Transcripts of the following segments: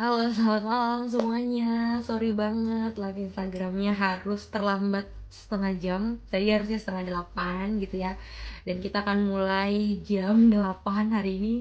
Halo, selamat malam semuanya. Sorry banget, live Instagramnya harus terlambat setengah jam. Tadi harusnya setengah delapan gitu ya. Dan kita akan mulai jam 8 hari ini.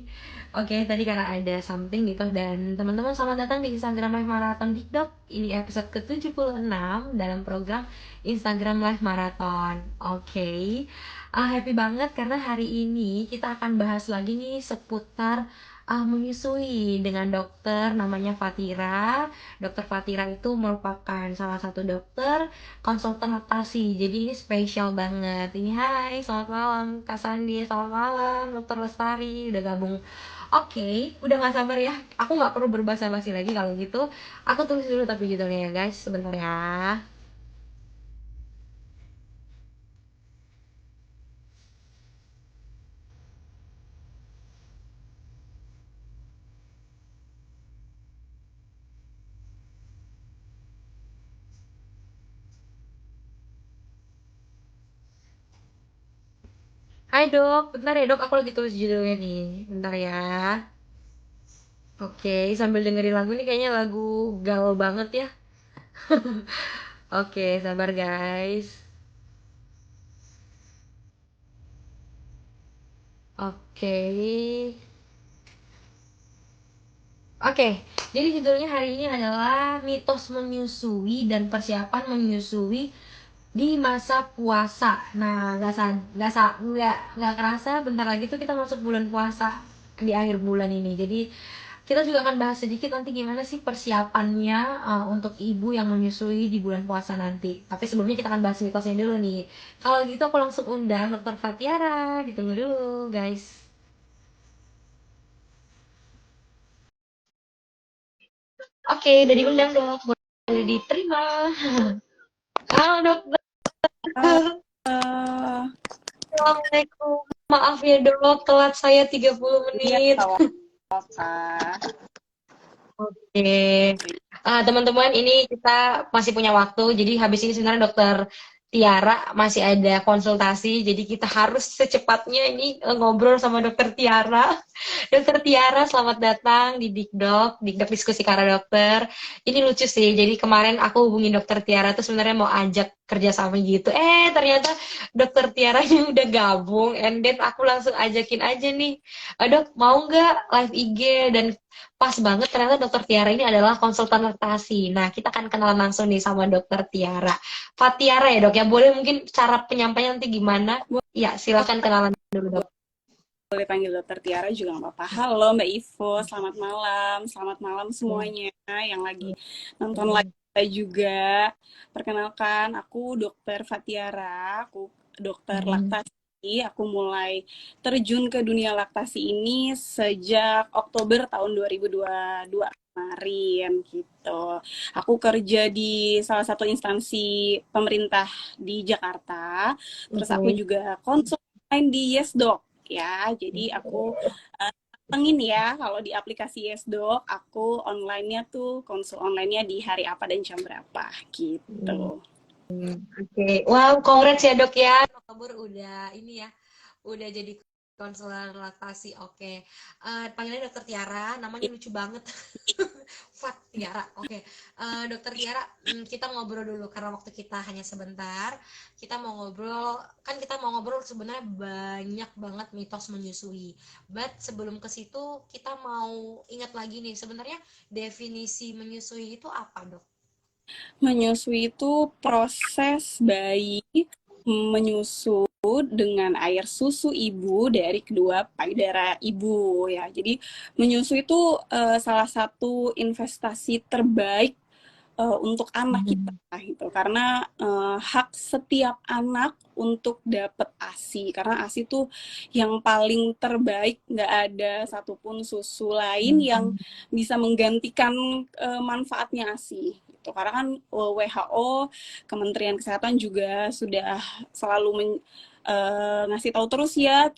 Oke, tadi karena ada something gitu. Dan teman-teman selamat datang di Instagram Live Marathon TikTok. Ini episode ke-76 dalam program Instagram Live Marathon. Oke, happy banget karena hari ini kita akan bahas lagi nih seputar menyusui dengan dokter namanya Fatira. Dokter Fatira itu merupakan salah satu dokter konsultan laktasi. Jadi ini spesial banget. Ini hai, selamat malam Kak Sandi, selamat malam Dokter Lestari udah gabung. Oke, udah nggak sabar ya. Aku nggak perlu berbahasa basi lagi kalau gitu. Aku tulis dulu tapi judulnya ya guys, sebentar ya. Hai dok, bentar ya dok, aku lagi tulis judulnya nih. Bentar ya. Oke, sambil dengerin lagu ini kayaknya lagu galau banget ya. Oke, sabar guys. Oke. Oke, jadi judulnya hari ini adalah mitos menyusui dan persiapan menyusui di masa puasa. Nah, nggak kerasa bentar lagi tuh kita masuk bulan puasa di akhir bulan ini. Jadi kita juga akan bahas sedikit nanti gimana sih persiapannya untuk ibu yang menyusui di bulan puasa nanti. Tapi sebelumnya kita akan bahas mitosnya dulu nih. Kalau gitu aku langsung undang Dokter Fatiara. Ditunggu dulu, guys. Oke, udah diundang dok. Boleh diterima. Halo dokter. Eh, Assalamualaikum. Maaf ya dok, telat saya 30 iya, menit. tahu apa? Oke. Teman-teman, ini kita masih punya waktu. Jadi habis ini sebenarnya dokter Tiara masih ada konsultasi. Jadi kita harus secepatnya ini ngobrol sama dokter Tiara. Dokter Tiara, selamat datang di Dikdok, Dikdok Diskusi Kara Dokter. Ini lucu sih, jadi kemarin aku hubungi dokter Tiara tuh sebenarnya mau ajak kerjasama gitu. Ternyata dokter Tiaranya udah gabung, and then aku langsung ajakin aja nih. Dok, mau nggak live IG? Dan pas banget ternyata dokter Tiara ini adalah konsultan laktasi. Nah, kita akan kenalan langsung nih sama dokter Tiara. Fatiara ya dok ya, boleh mungkin cara penyampaian nanti gimana? Ya, silakan kenalan dulu dok. Boleh panggil Dokter Tiara juga nggak apa-apa. Halo Mbak Ivo, selamat malam. Selamat malam semuanya yang lagi nonton live kita juga. Perkenalkan, aku Dokter Fatiara, aku dokter laktasi. Aku mulai terjun ke dunia laktasi ini sejak Oktober tahun 2022 kemarin gitu. Aku kerja di salah satu instansi pemerintah di Jakarta. Terus aku Oke. juga konsultan di YesDoc ya. Jadi aku pengin ya kalau di aplikasi YesDoc, aku online-nya tuh konsul online-nya di hari apa dan jam berapa gitu. Oke, wow, congrats ya dok ya. Oktober udah ini ya, udah jadi konselor laktasi. Oke, panggilannya dokter Tiara, namanya lucu banget. Fat Tiara. Oke, dokter Tiara, kita ngobrol dulu karena waktu kita hanya sebentar. Kita mau ngobrol, kan kita mau ngobrol sebenarnya banyak banget mitos menyusui. But sebelum ke situ, kita mau ingat lagi nih, sebenarnya definisi menyusui itu apa dok? Menyusui itu proses bayi menyusu dengan air susu ibu dari kedua payudara ibu ya. Jadi menyusu itu salah satu investasi terbaik untuk anak kita gitu karena hak setiap anak untuk dapat ASI karena ASI itu yang paling terbaik, nggak ada satupun susu lain yang bisa menggantikan manfaatnya ASI gitu karena kan WHO, Kementerian Kesehatan juga sudah selalu ngasih tahu terus ya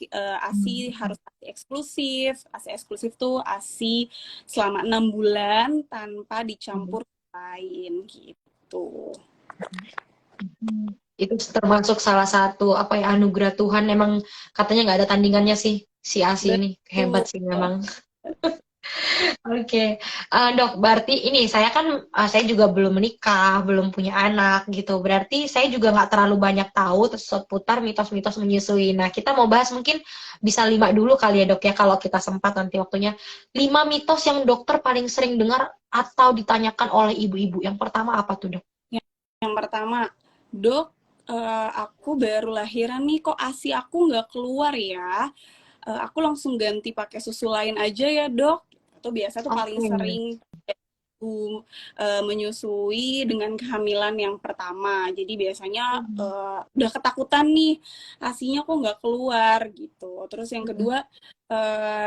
ASI harus ASI eksklusif. ASI eksklusif tuh ASI selama 6 bulan tanpa dicampur lain gitu. Itu termasuk salah satu apa ya anugerah Tuhan, emang katanya nggak ada tandingannya sih si Asi ini, hebat Betul. sih memang. Oke, Dok, berarti ini saya kan saya juga belum menikah, belum punya anak gitu. Berarti saya juga nggak terlalu banyak tahu seputar mitos-mitos menyusui. Nah, kita mau bahas mungkin bisa 5 dulu kali ya, Dok ya, kalau kita sempat nanti waktunya. 5 mitos yang dokter paling sering dengar atau ditanyakan oleh ibu-ibu. Yang pertama apa tuh, Dok? Yang pertama, dok, aku baru lahiran nih, kok ASI aku nggak keluar ya? Aku langsung ganti pakai susu lain aja ya dok. Itu biasa tuh paling Oke. sering menyusui dengan kehamilan yang pertama. Jadi biasanya udah ketakutan nih, asinya kok nggak keluar gitu. Terus yang kedua,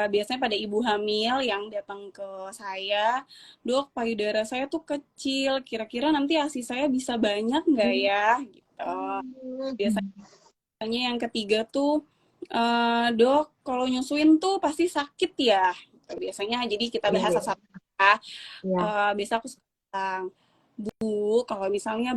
biasanya pada ibu hamil yang datang ke saya, dok payudara saya tuh kecil, kira-kira nanti asi saya bisa banyak nggak ya? Gitu. Biasanya yang ketiga tuh, dok kalau nyusuin tuh pasti sakit ya? Gitu. Biasanya jadi kita bahas Iya, satu-satu ya. iya. Biasa aku bilang, Bu, kalau misalnya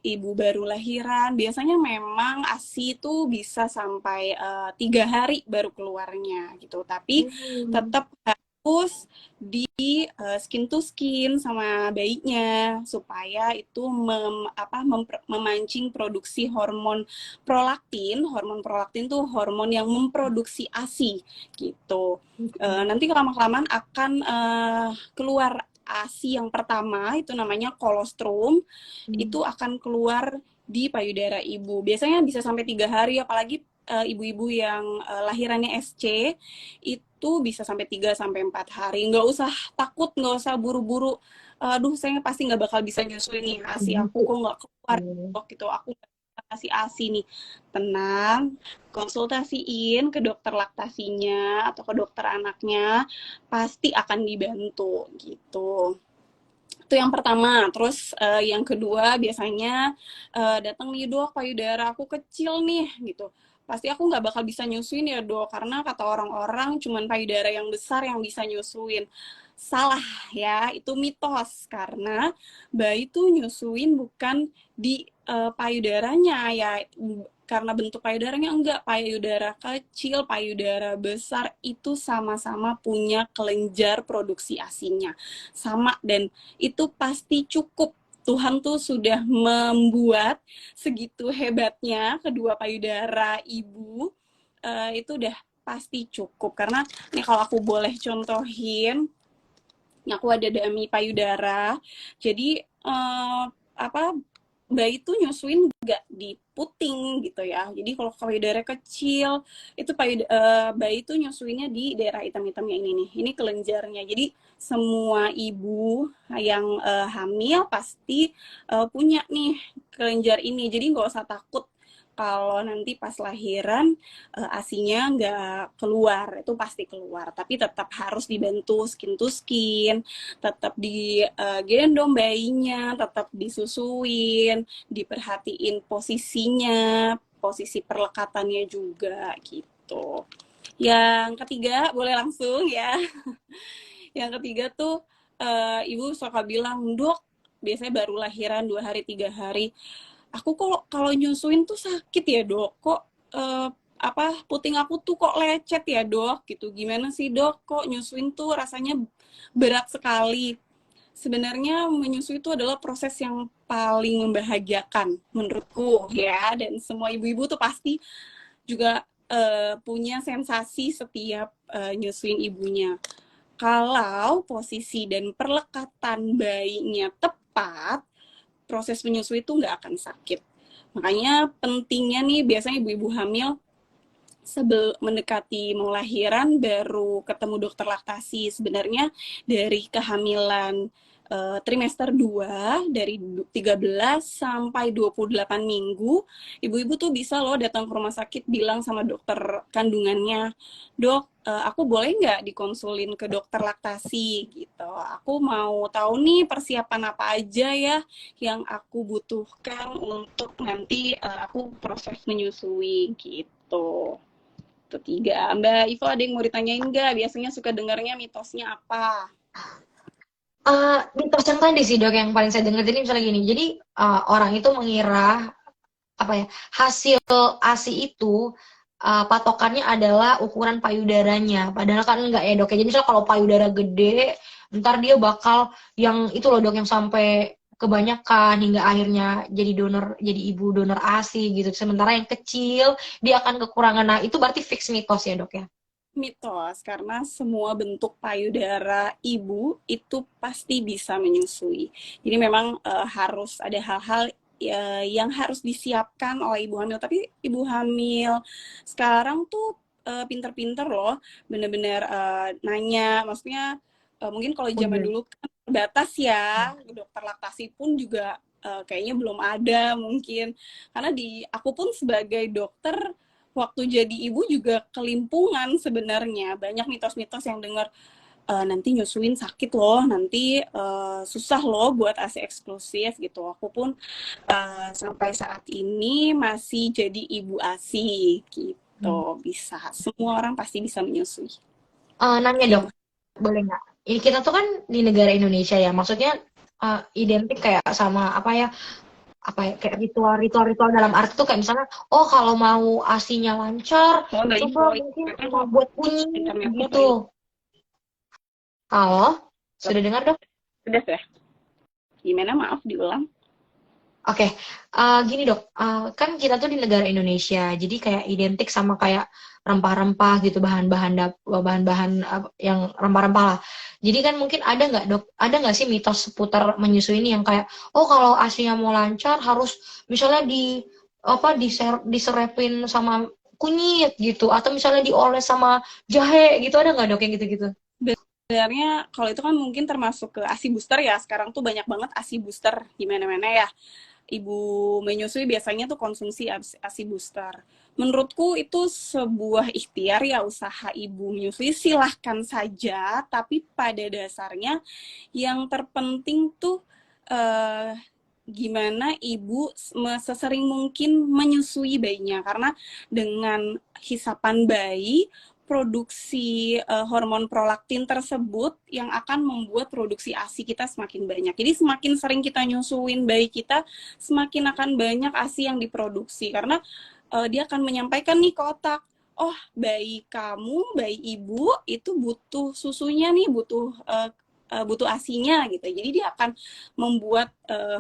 ibu baru lahiran, biasanya memang ASI itu bisa sampai 3 hari baru keluarnya gitu. Tapi Hmm. tetap harus di skin to skin sama bayinya supaya itu memancing produksi hormon prolaktin. Hormon prolaktin tuh hormon yang memproduksi ASI gitu. Nanti lama-kelamaan akan keluar ASI yang pertama, itu namanya kolostrum, Hmm. itu akan keluar di payudara ibu. Biasanya bisa sampai 3 hari, apalagi ibu-ibu yang lahirannya SC itu bisa sampai 3 sampai 4 hari. Nggak usah takut, nggak usah buru-buru. Aduh, saya pasti nggak bakal bisa nyusuin nih ASI aku, kok nggak keluar gitu. Aku nggak bisa kasih ASI nih. Tenang, konsultasiin ke dokter laktasinya atau ke dokter anaknya, pasti akan dibantu gitu. Itu yang pertama. Terus yang kedua biasanya datang nih dok, payudara aku kecil nih gitu. Pasti aku nggak bakal bisa nyusuin ya dok, karena kata orang-orang cuman payudara yang besar yang bisa nyusuin. Salah ya, itu mitos karena bayi tuh nyusuin bukan di payudaranya ya, karena bentuk payudaranya enggak, payudara kecil, payudara besar itu sama-sama punya kelenjar produksi asinya. Sama, dan itu pasti cukup. Tuhan tuh sudah membuat segitu hebatnya kedua payudara ibu, itu udah pasti cukup. Karena nih kalau aku boleh contohin, aku ada dami payudara. Jadi apa, bayi tuh nyusuin nggak di puting gitu ya. Jadi kalau payudara kecil itu bayi tuh nyusuinnya di daerah hitam-hitamnya ini nih. Ini kelenjarnya. Jadi semua ibu yang hamil pasti punya nih kelenjar ini. Jadi nggak usah takut kalau nanti pas lahiran asinya nggak keluar, itu pasti keluar. Tapi tetap harus dibantu skin to skin, tetap digendong bayinya, tetap disusuin, diperhatiin posisinya, posisi perlekatannya juga gitu. Yang ketiga, boleh langsung ya. Yang ketiga tuh ibu suka bilang, dok, biasanya baru lahiran 2 hari 3 hari, aku kok kalau nyusuin tuh sakit ya dok, kok puting aku tuh kok lecet ya dok gitu, gimana sih dok, kok nyusuin tuh rasanya berat sekali. Sebenarnya menyusui itu adalah proses yang paling membahagiakan menurutku ya, dan semua ibu-ibu tuh pasti juga punya sensasi setiap nyusuin ibunya. Kalau posisi dan perlekatan bayinya tepat, proses menyusui itu nggak akan sakit. Makanya pentingnya nih, biasanya ibu-ibu hamil sebelum mendekati mau lahiran baru ketemu dokter laktasi. Sebenarnya dari kehamilan trimester 2 dari 13 sampai 28 minggu, ibu-ibu tuh bisa loh datang ke rumah sakit bilang sama dokter kandungannya, dok, aku boleh nggak dikonsulin ke dokter laktasi gitu. Aku mau tahu nih persiapan apa aja ya yang aku butuhkan untuk nanti aku proses menyusui gitu. Itu tiga. Mbak Ivo ada yang mau ditanyain nggak? Biasanya suka dengarnya mitosnya apa? Mitos yang tadi sih dok yang paling saya dengar jadi misalnya gini, jadi orang itu mengira apa ya, hasil ASI itu patokannya adalah ukuran payudaranya. Padahal kan enggak ya dok ya. Jadi misalnya kalau payudara gede, ntar dia bakal yang itu loh dok yang sampai kebanyakan hingga akhirnya jadi donor, jadi ibu donor ASI gitu. Sementara yang kecil dia akan kekurangan. Nah itu berarti fix mitos ya dok ya. Mitos, karena semua bentuk payudara ibu itu pasti bisa menyusui. Jadi memang harus ada hal-hal yang harus disiapkan oleh ibu hamil. Tapi ibu hamil sekarang tuh pinter-pinter loh, bener-bener nanya. Maksudnya mungkin kalau Oh zaman iya. dulu kan terbatas ya, dokter laktasi pun juga kayaknya belum ada mungkin. Karena aku pun sebagai dokter waktu jadi ibu juga kelimpungan sebenarnya. Banyak mitos-mitos yang dengar nanti nyusuin sakit loh, nanti susah loh buat ASI eksklusif gitu. Aku pun sampai saat ini masih jadi ibu ASI gitu. Bisa, semua orang pasti bisa menyusui. Nanya dok, Gitu. boleh nggak? Ini kita tuh kan di negara Indonesia ya, maksudnya identik kayak sama apa ya kayak ritual-ritual dalam arti tuh kayak misalnya, oh kalau mau asinya lancar, Oh, nggak coba info. mungkin buat kunyit Internetnya gitu. nggak info. Halo, sudah dengar dok? Sudah ya? Gimana? Maaf, diulang. Oke, gini dok, kan kita tuh di negara Indonesia, jadi kayak identik sama kayak rempah-rempah gitu, bahan-bahan yang rempah-rempah lah. Jadi kan mungkin ada nggak dok, ada nggak sih mitos seputar menyusui ini yang kayak, oh kalau ASInya mau lancar harus misalnya diserepin sama kunyit gitu, atau misalnya dioles sama jahe gitu, ada nggak dok yang gitu-gitu? Sebenarnya kalau itu kan mungkin termasuk ke ASI booster ya. Sekarang tuh banyak banget ASI booster di mana-mana ya. Ibu menyusui biasanya tuh konsumsi ASI booster. Menurutku itu sebuah ikhtiar ya, usaha ibu menyusui silahkan saja, tapi pada dasarnya yang terpenting tuh eh, gimana ibu sesering mungkin menyusui bayinya, karena dengan hisapan bayi produksi hormon prolaktin tersebut yang akan membuat produksi ASI kita semakin banyak. Jadi semakin sering kita nyusuin bayi kita, semakin akan banyak ASI yang diproduksi, karena dia akan menyampaikan nih ke otak, oh bayi kamu, bayi ibu itu butuh susunya nih, butuh asinya gitu. Jadi dia akan membuat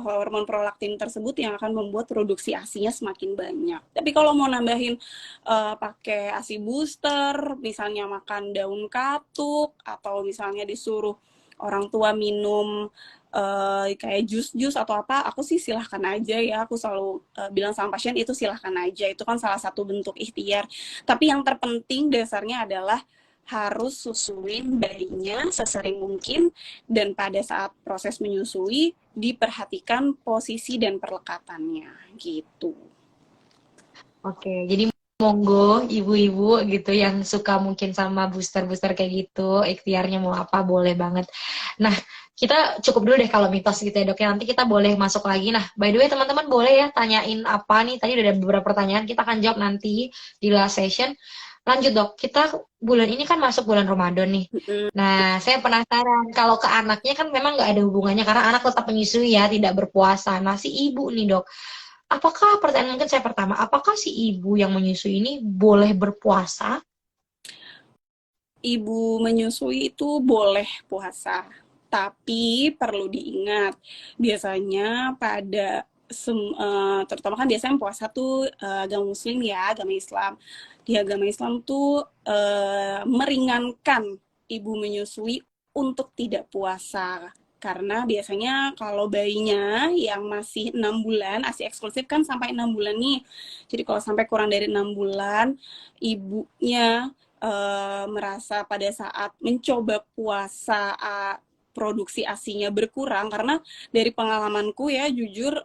hormon prolaktin tersebut yang akan membuat produksi asinya semakin banyak. Tapi kalau mau nambahin pakai asi booster, misalnya makan daun katuk atau misalnya disuruh orang tua minum kayak jus-jus atau apa, aku sih silahkan aja ya. Aku selalu bilang sama pasien itu silahkan aja. Itu kan salah satu bentuk ikhtiar. Tapi yang terpenting dasarnya adalah harus susuin bayinya sesering mungkin, dan pada saat proses menyusui diperhatikan posisi dan perlekatannya gitu. Oke, jadi monggo ibu-ibu gitu yang suka mungkin sama booster-booster kayak gitu, ikhtiarnya mau apa boleh banget. Nah, kita cukup dulu deh kalau mitos gitu ya dok ya. Nanti kita boleh masuk lagi. Nah, by the way teman-teman boleh ya tanyain apa nih. Tadi udah ada beberapa pertanyaan, kita akan jawab nanti di last session. Lanjut dok, kita bulan ini kan masuk bulan Ramadan nih. Nah, saya penasaran kalau ke anaknya kan memang nggak ada hubungannya karena anak tetap menyusui ya, tidak berpuasa. Nah, si ibu nih dok, apakah pertanyaan mungkin saya pertama, apakah si ibu yang menyusui ini boleh berpuasa? Ibu menyusui itu boleh puasa, tapi perlu diingat biasanya pada terutama kan biasanya puasa tuh agama muslim ya, agama Islam. Di agama Islam tuh meringankan ibu menyusui untuk tidak puasa, karena biasanya kalau bayinya yang masih 6 bulan, ASI eksklusif kan sampai 6 bulan nih. Jadi kalau sampai kurang dari 6 bulan, ibunya merasa pada saat mencoba puasa produksi asinya berkurang, karena dari pengalamanku ya jujur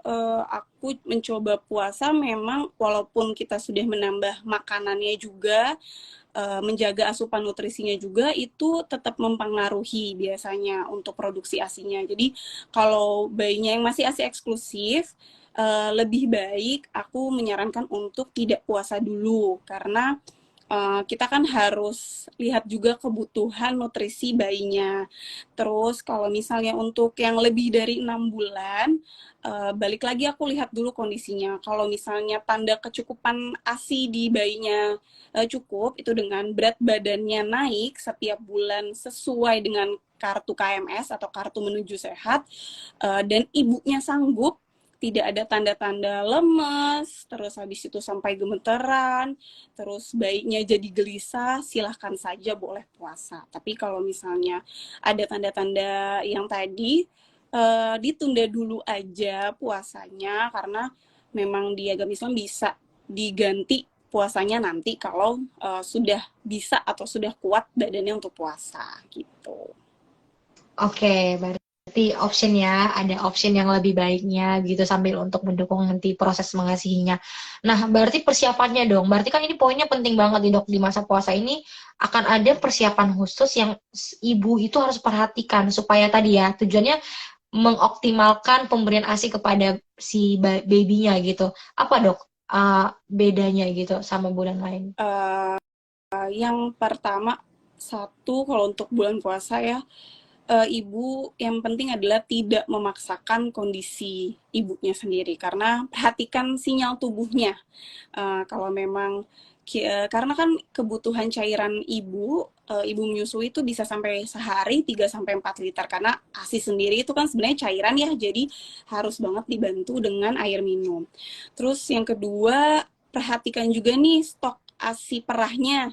aku mencoba puasa memang walaupun kita sudah menambah makanannya juga, menjaga asupan nutrisinya juga, itu tetap mempengaruhi biasanya untuk produksi asinya. Jadi kalau bayinya yang masih asi eksklusif, lebih baik aku menyarankan untuk tidak puasa dulu, karena kita kan harus lihat juga kebutuhan nutrisi bayinya. Terus kalau misalnya untuk yang lebih dari 6 bulan, balik lagi aku lihat dulu kondisinya. Kalau misalnya tanda kecukupan ASI di bayinya cukup, itu dengan berat badannya naik setiap bulan sesuai dengan kartu KMS atau kartu menuju sehat, dan ibunya sanggup, tidak ada tanda-tanda lemes, terus habis itu sampai gemeteran, terus bayinya jadi gelisah, silahkan saja boleh puasa. Tapi kalau misalnya ada tanda-tanda yang tadi, ditunda dulu aja puasanya, karena memang di agama Islam bisa diganti puasanya nanti kalau sudah bisa atau sudah kuat badannya untuk puasa gitu. Oke, berarti option ya, ada option yang lebih baiknya gitu sambil untuk mendukung nanti proses mengasihinya. Nah, berarti persiapannya dong. Berarti kan ini poinnya penting banget nih dok, di masa puasa ini akan ada persiapan khusus yang ibu itu harus perhatikan supaya tadi ya tujuannya mengoptimalkan pemberian ASI kepada si babynya gitu. Apa dok bedanya gitu sama bulan lain? Yang pertama, satu kalau untuk bulan puasa ya, ibu yang penting adalah tidak memaksakan kondisi ibunya sendiri, karena perhatikan sinyal tubuhnya. Kalau memang karena kan kebutuhan cairan ibu menyusui itu bisa sampai sehari 3 sampai 4 liter, karena ASI sendiri itu kan sebenarnya cairan ya, jadi harus banget dibantu dengan air minum. Terus yang kedua, perhatikan juga nih stok ASI perahnya.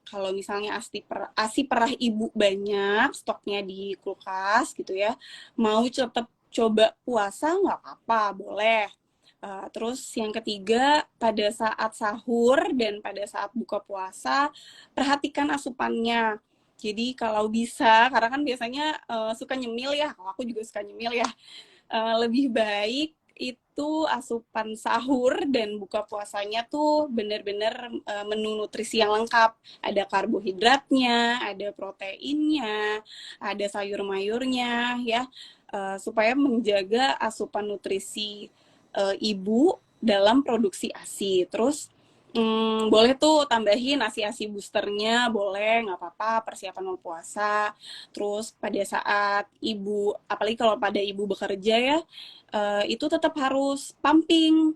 Kalau misalnya ASI perah ibu banyak, stoknya di kulkas gitu ya, mau tetap coba puasa nggak apa-apa, boleh. Terus yang ketiga, pada saat sahur dan pada saat buka puasa, perhatikan asupannya. Jadi kalau bisa, karena kan biasanya suka nyemil ya, kalau aku juga suka nyemil ya, lebih baik itu asupan sahur dan buka puasanya tuh benar-benar menu nutrisi yang lengkap. Ada karbohidratnya, ada proteinnya, ada sayur mayurnya ya, supaya menjaga asupan nutrisi ibu dalam produksi ASI. Terus boleh tuh tambahin asi-asi boosternya, boleh, nggak apa-apa, persiapan mau puasa. Terus pada saat ibu, apalagi kalau pada ibu bekerja ya, itu tetap harus pumping.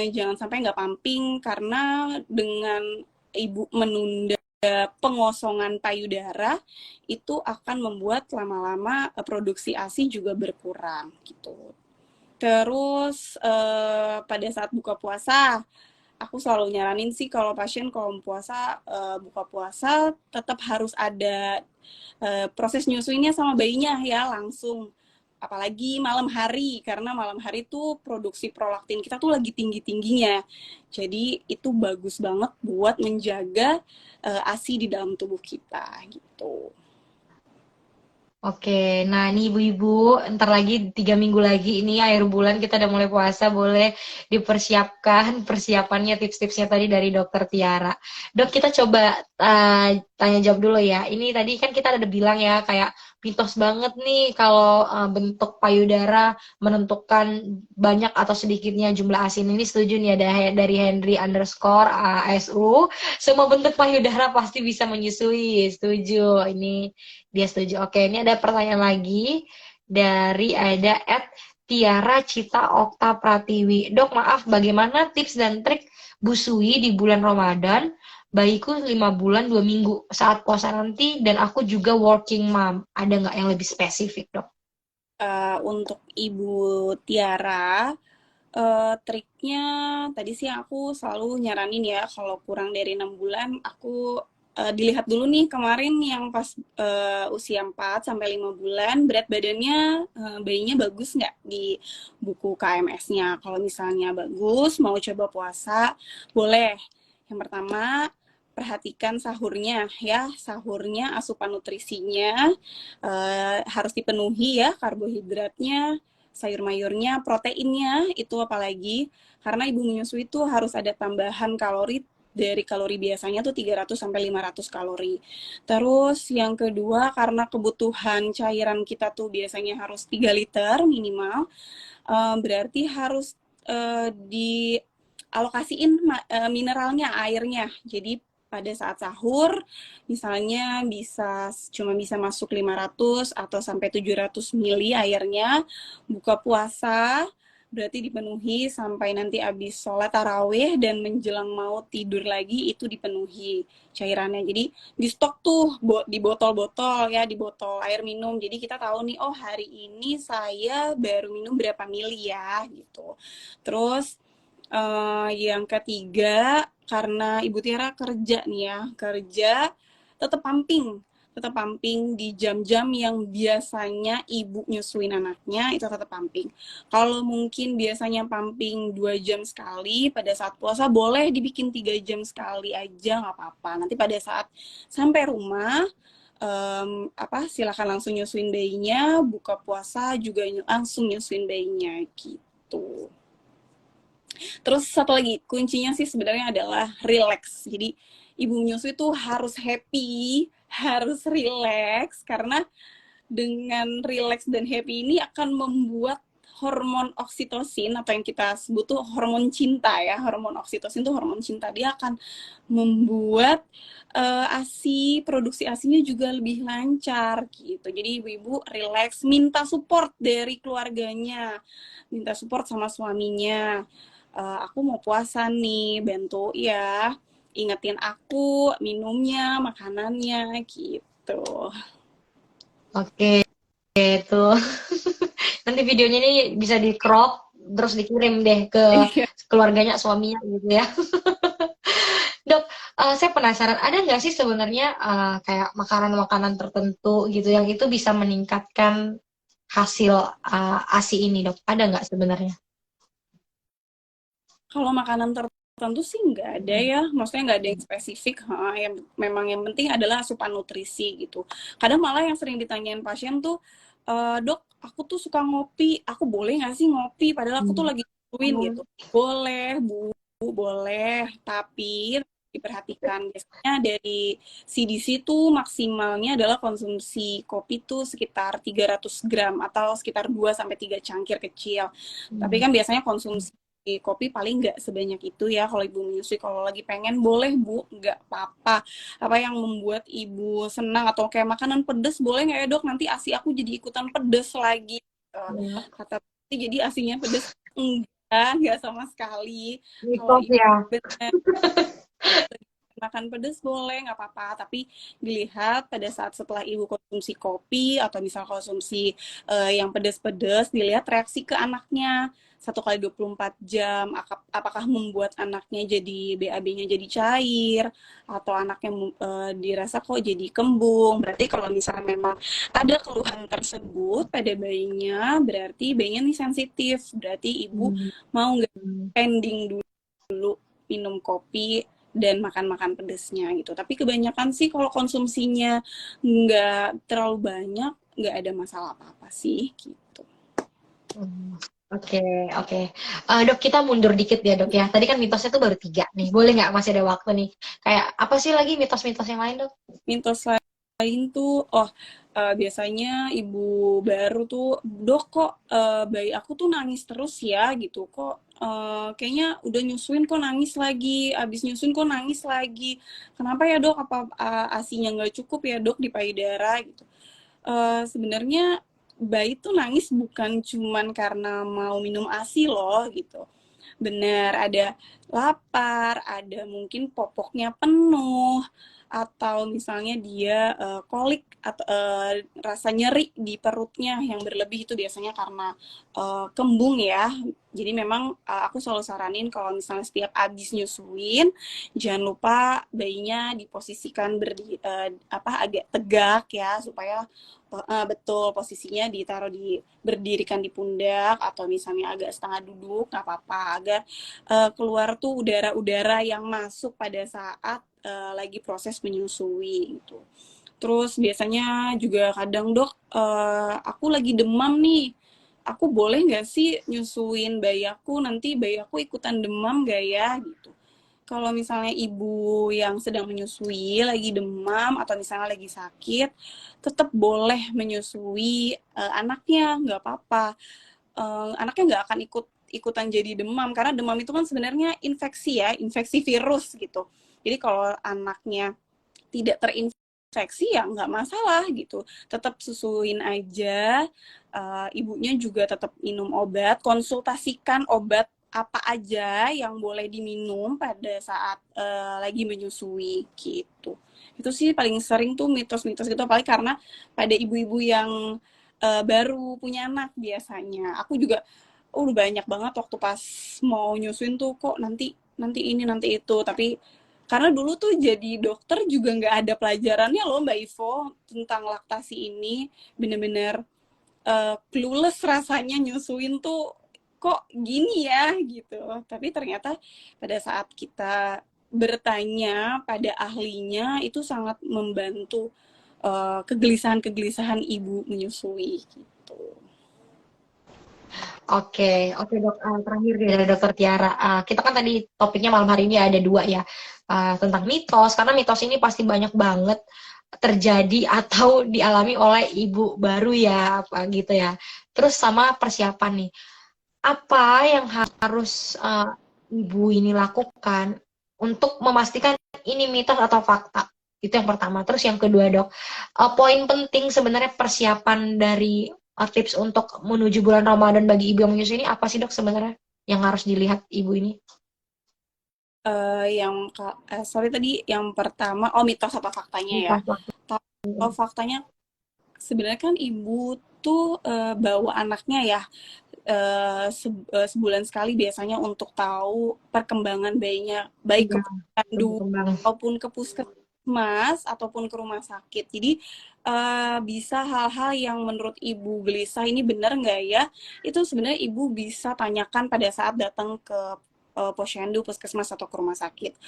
Jangan sampai nggak pumping, karena dengan ibu menunda pengosongan payudara, itu akan membuat lama-lama produksi ASI juga berkurang gitu. Terus pada saat buka puasa, aku selalu nyaranin sih kalau pasien kalau puasa, buka puasa tetap harus ada proses nyusuinnya sama bayinya ya langsung. Apalagi malam hari, karena malam hari tuh produksi prolaktin kita tuh lagi tinggi-tingginya. Jadi itu bagus banget buat menjaga ASI di dalam tubuh kita gitu. Oke, nah ini ibu-ibu, ntar lagi 3 minggu lagi ini akhir bulan kita udah mulai puasa, boleh dipersiapkan persiapannya, tips-tipsnya tadi dari Dokter Tiara. Dok, kita coba tanya jawab dulu ya. Ini tadi kan kita ada bilang ya, kayak mitos banget nih kalau bentuk payudara menentukan banyak atau sedikitnya jumlah asin. Ini setuju nih ada dari Henry underscore ASU. Semua bentuk payudara pasti bisa menyusui, setuju. Ini dia setuju. Oke, ini ada pertanyaan lagi dari ada Tiara Cita Okta Pratiwi. Dok, maaf, bagaimana tips dan trik busui di bulan Ramadan? Bayiku 5 bulan 2 minggu saat puasa nanti dan aku juga working mom. Ada nggak yang lebih spesifik, dok? Untuk Ibu Tiara, triknya tadi sih aku selalu nyaranin ya, kalau kurang dari 6 bulan, aku dilihat dulu nih kemarin yang pas usia 4 sampai 5 bulan, berat badannya bayinya bagus nggak di buku KMS-nya. Kalau misalnya bagus, mau coba puasa, boleh. Yang pertama, perhatikan sahurnya ya, sahurnya, asupan nutrisinya harus dipenuhi ya, karbohidratnya, sayur mayurnya, proteinnya, itu apalagi karena ibu menyusui itu harus ada tambahan kalori dari kalori biasanya tuh 300 sampai 500 kalori. Terus yang kedua, karena kebutuhan cairan kita tuh biasanya harus 3 liter minimal, berarti harus dialokasiin mineralnya, airnya. Jadi pada saat sahur misalnya cuma bisa masuk 500 atau sampai 700 mili airnya. Buka puasa berarti dipenuhi sampai nanti habis sholat tarawih dan menjelang mau tidur lagi itu dipenuhi cairannya. Jadi di stok tuh di botol-botol ya, di botol air minum. Jadi kita tahu nih, oh hari ini saya baru minum berapa mili ya gitu. Terus yang ketiga, karena Ibu Tiara kerja nih ya, kerja tetap pumping. Tetap pumping di jam-jam yang biasanya ibu nyusuin anaknya, itu tetap pumping. Kalau mungkin biasanya pumping 2 jam sekali, pada saat puasa boleh dibikin 3 jam sekali aja, nggak apa-apa. Nanti pada saat sampai rumah, silakan langsung nyusuin bayinya, buka puasa juga langsung nyusuin bayinya gitu. Terus satu lagi, kuncinya sih sebenarnya adalah relax. Jadi ibu menyusui itu harus happy, harus relax, karena dengan relax dan happy ini akan membuat hormon oksitosin atau yang kita sebut tuh hormon cinta ya. Hormon oksitosin itu hormon cinta. Dia akan membuat produksi ASINya juga lebih lancar gitu. Jadi ibu-ibu relax, minta support dari keluarganya, minta support sama suaminya. Aku mau puasa nih, bantu ya, ingetin aku minumnya, makanannya gitu. Oke, itu. Nanti videonya ini bisa di crop terus dikirim deh ke keluarganya suaminya gitu ya. Dok, saya penasaran ada nggak sih sebenarnya kayak makanan-makanan tertentu gitu yang itu bisa meningkatkan hasil ASI ini, Dok? Ada nggak sebenarnya? Kalau makanan tertentu sih nggak ada ya, maksudnya nggak ada yang spesifik. Yang memang yang penting adalah asupan nutrisi gitu. Kadang malah yang sering ditanyain pasien tuh, dok, aku tuh suka ngopi, aku boleh nggak sih ngopi? Padahal aku tuh Hmm. lagi nyusuin gitu. Boleh, Bu, boleh, tapi diperhatikan biasanya dari CDC tuh maksimalnya adalah konsumsi kopi tuh sekitar 300 gram atau sekitar 2 sampai 3 cangkir kecil. Tapi Hmm. kan biasanya konsumsi kopi paling nggak sebanyak itu ya kalau ibu menyusui. Kalau lagi pengen boleh bu, nggak apa-apa. Apa yang membuat ibu senang atau kayak makanan pedes boleh nggak ya dok, nanti asi aku jadi ikutan pedes lagi. Ya. Kata jadi asinya pedes, enggak sama sekali. Kalau Mitos ibu ya. benar makan pedas boleh, nggak apa-apa, tapi dilihat pada saat setelah ibu konsumsi kopi atau misal konsumsi yang pedas-pedas, dilihat reaksi ke anaknya 1 kali 24 jam, apakah membuat anaknya jadi BAB-nya jadi cair atau anaknya dirasa kok jadi kembung. Berarti kalau misalnya memang ada keluhan tersebut pada bayinya, berarti bayinya ini sensitif, berarti ibu Hmm. mau nggak pending dulu minum kopi dan makan-makan pedesnya gitu. Tapi kebanyakan sih kalau konsumsinya nggak terlalu banyak, nggak ada masalah apa-apa sih gitu. Hmm. Oke, oke. Dok, kita mundur dikit ya, Dok ya. Tadi kan mitosnya tuh baru 3 nih. Boleh nggak? Masih ada waktu nih. Kayak apa sih lagi mitos-mitos yang lain, Dok? Mitos lain tuh, biasanya ibu baru tuh, dok kok bayi aku tuh nangis terus ya gitu, kok kayaknya udah nyusuin kok nangis lagi, abis nyusuin kok nangis lagi, kenapa ya dok, apa asinya nggak cukup ya dok di payudara gitu. Sebenarnya bayi tuh nangis bukan cuman karena mau minum ASI loh gitu. Benar, ada lapar, ada mungkin popoknya penuh, atau misalnya dia kolik atau rasa nyeri di perutnya yang berlebih, itu biasanya karena kembung ya. Jadi memang aku selalu saranin kalau misalnya setiap abis nyusuin, jangan lupa bayinya diposisikan agak tegak ya, supaya betul posisinya ditaruh berdirikan di pundak atau misalnya agak setengah duduk, nggak apa-apa, agar keluar tuh udara-udara yang masuk pada saat lagi proses menyusui gitu. Terus biasanya juga kadang dok, aku lagi demam nih, aku boleh nggak sih nyusuin bayi aku, nanti bayi aku ikutan demam nggak ya gitu. Kalau misalnya ibu yang sedang menyusui lagi demam atau misalnya lagi sakit, tetap boleh menyusui anaknya, nggak apa-apa. Anaknya nggak akan ikutan jadi demam, karena demam itu kan sebenarnya infeksi ya, infeksi virus gitu. Jadi kalau anaknya tidak terinfeksi ya nggak masalah gitu, tetap susuin aja. Ibunya juga tetap minum obat, konsultasikan obat apa aja yang boleh diminum pada saat lagi menyusui gitu. Itu sih paling sering tuh mitos-mitos gitu, apalagi karena pada ibu-ibu yang baru punya anak biasanya. Aku juga udah banyak banget waktu pas mau nyusuin tuh, kok nanti nanti ini nanti itu, tapi karena dulu tuh jadi dokter juga nggak ada pelajarannya loh Mbak Ivo tentang laktasi ini, bener-bener clueless rasanya nyusuin tuh kok gini ya gitu. Tapi ternyata pada saat kita bertanya pada ahlinya itu sangat membantu kegelisahan-kegelisahan ibu menyusui gitu. Oke, oke dok. Terakhir deh dari dokter Tiara. Kita kan tadi topiknya malam hari ini ada dua ya. Tentang mitos, karena mitos ini pasti banyak banget terjadi atau dialami oleh ibu baru ya, apa gitu ya. Terus sama persiapan nih. Apa yang harus ibu ini lakukan untuk memastikan ini mitos atau fakta? Itu yang pertama. Terus yang kedua dok, poin penting sebenarnya persiapan dari tips untuk menuju bulan Ramadan bagi ibu yang menyusui ini apa sih dok sebenarnya yang harus dilihat ibu ini? Sorry tadi yang pertama, oh mitos atau faktanya ya. Mitos waktu. Kalau faktanya sebenarnya kan ibu tuh bawa anaknya ya sebulan sekali biasanya untuk tahu perkembangan bayinya, baik ke Iya, posyandu berkembang. ataupun ke puskesmas ataupun ke rumah sakit. Jadi bisa hal-hal yang menurut ibu gelisah ini benar nggak ya? Itu sebenarnya ibu bisa tanyakan pada saat datang ke posyandu, puskesmas atau ke rumah sakit.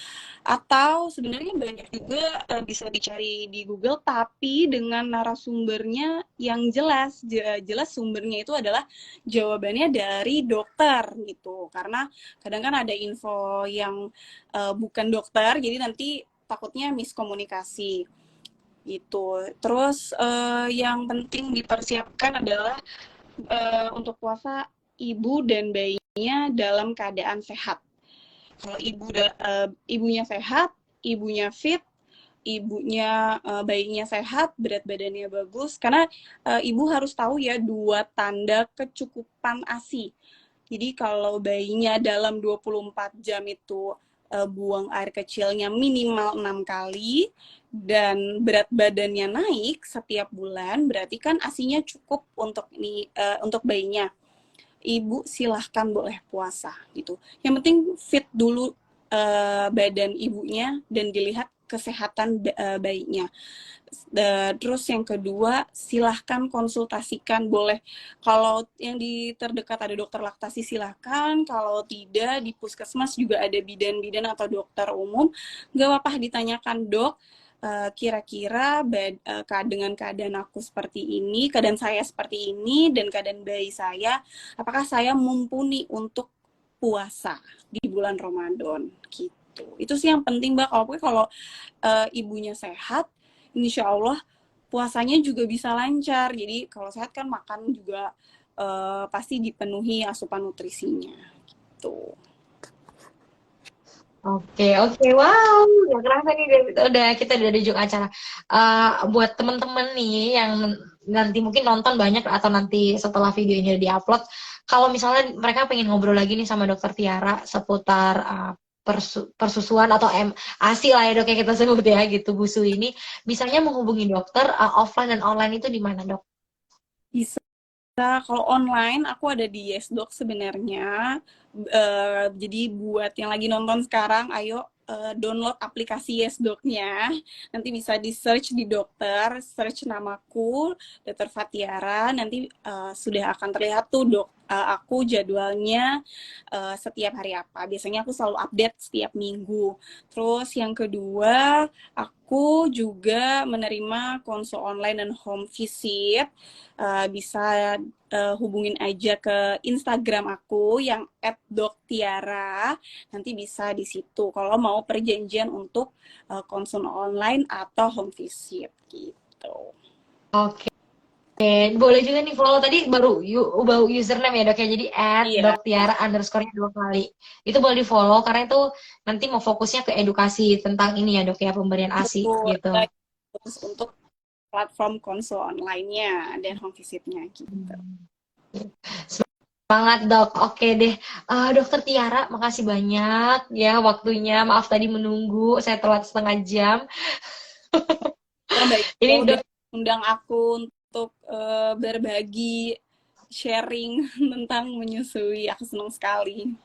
Atau sebenarnya banyak juga bisa dicari di Google, tapi dengan narasumbernya yang jelas, jelas sumbernya itu adalah jawabannya dari dokter gitu. Karena kadang kan ada info yang bukan dokter, jadi nanti takutnya miskomunikasi gitu. Terus yang penting dipersiapkan adalah untuk puasa ibu dan bayinya dalam keadaan sehat. Kalau ibunya sehat, ibunya fit, ibunya bayinya sehat, berat badannya bagus. Karena ibu harus tahu ya dua tanda kecukupan ASI. Jadi kalau bayinya dalam 24 jam itu buang air kecilnya minimal 6 kali dan berat badannya naik setiap bulan, berarti kan ASINya cukup untuk bayinya. Ibu silahkan boleh puasa gitu. Yang penting fit dulu badan ibunya dan dilihat kesehatan bayinya. Terus yang kedua, silahkan konsultasikan, boleh kalau yang di terdekat ada dokter laktasi silahkan, kalau tidak di puskesmas juga ada bidan-bidan atau dokter umum, nggak apa-apa ditanyakan, dok kira-kira dengan keadaan aku seperti ini, keadaan saya seperti ini, dan keadaan bayi saya, apakah saya mumpuni untuk puasa di bulan Ramadan gitu. Itu sih yang penting Mbak. Kalau ibunya sehat, insya Allah puasanya juga bisa lancar. Jadi kalau sehat kan makan juga pasti dipenuhi asupan nutrisinya gitu. Oke, oke, wow, nggak kerasa nih udah kita udah di ujung acara. Buat temen-temen nih yang nanti mungkin nonton banyak atau nanti setelah video ini diupload, kalau misalnya mereka pengen ngobrol lagi nih sama Dokter Tiara seputar persusuan atau ASI lah ya dok yang kita sebut ya gitu busu ini, bisanya menghubungi dokter offline dan online itu di mana dok? Bisa. Kalau online aku ada di YesDoc sebenarnya. Jadi buat yang lagi nonton sekarang, ayo download aplikasi YesDoc-nya. Nanti bisa di search di dokter, search namaku, Dokter Fatiara. Nanti sudah akan terlihat tuh aku jadwalnya setiap hari apa. Biasanya aku selalu update setiap minggu. Terus yang kedua, aku juga menerima konsul online dan home visit. Bisa hubungin aja ke Instagram aku yang @doktiara. Nanti bisa di situ kalau mau perjanjian untuk konsul online atau home visit gitu. Oke. Boleh juga nih follow tadi baru username ya dok ya, jadi Iya, @doktiara_nya 2 kali. Itu boleh di follow karena itu nanti mau fokusnya ke edukasi tentang ini ya dok ya, pemberian ASI betul. gitu. Ada khusus untuk platform konsul online-nya dan home visit-nya gitu. Semangat dok, oke deh. Dokter Tiara, makasih banyak ya waktunya. Maaf tadi menunggu, saya telat setengah jam. Wah, baik. Ya Ini udah dok, undang aku untuk berbagi sharing tentang menyusui. Aku senang sekali.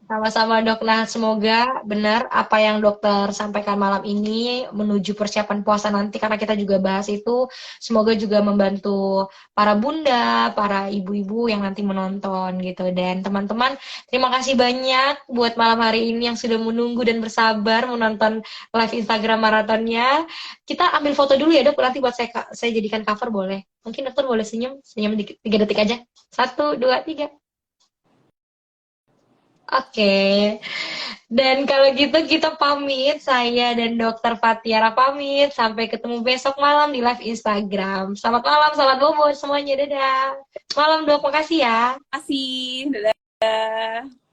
sama-sama dok. Nah, semoga benar apa yang dokter sampaikan malam ini menuju persiapan puasa nanti karena kita juga bahas itu. Semoga juga membantu para bunda, para ibu-ibu yang nanti menonton gitu. Dan teman-teman, terima kasih banyak buat malam hari ini yang sudah menunggu dan bersabar menonton live Instagram maratonnya. Kita ambil foto dulu ya dok, nanti buat saya jadikan cover boleh. Mungkin dokter boleh senyum, senyum dikit, 3 detik aja. 1, 2, 3. Oke. Dan kalau gitu kita pamit, saya dan Dokter Fatiara pamit. Sampai ketemu besok malam di live Instagram. Selamat malam, selamat bobo semuanya. Dadah. Malam dok, makasih ya. Terima kasih. Dadah.